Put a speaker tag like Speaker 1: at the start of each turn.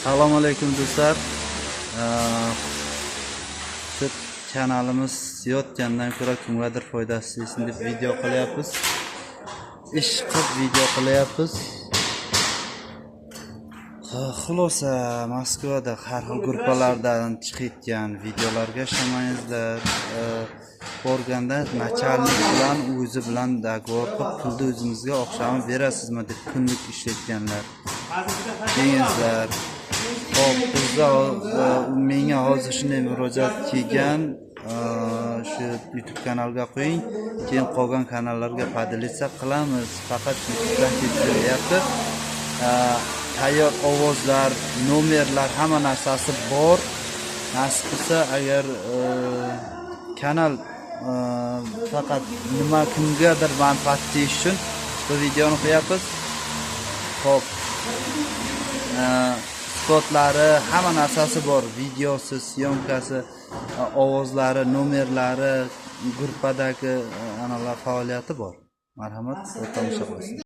Speaker 1: Assalomu alaykum do'stlar. Shu kanalimiz yotgandan ko'ra kimgadir foydasi tegsin deb video qilyapmiz. Ish qilib video qilyapmiz. Xulosa Moskvada har xil gruppalardan chiqayotgan videolarga shamangizlar. Borganda nachalnik bilan o'zi bilan dogovor qilib pulni o'zimizga o'xshamini berasizmi deb kunlik ishlayotganlar. Deysizlar. Hop, bizda menga hozir shunday murojaat kelgan, shu YouTube kanalga qo'ying, keyin qolgan kanallarga podelitsiya qilamiz. Faqat YouTubedan ketyapti. Tayyor ovozlar, nomerlar, hamma narsasi bor. Nasib qilsa agar kanal faqat kimgadir manfaat tegish uchun bu videoni qo'yapmiz. Hop. Spotlari, hamma narsasi bor. Videosi, syomkasi, ovozlari, nomerlari, gruppadagi analar faoliyati bor. Marhamat, tomosha qilasiz.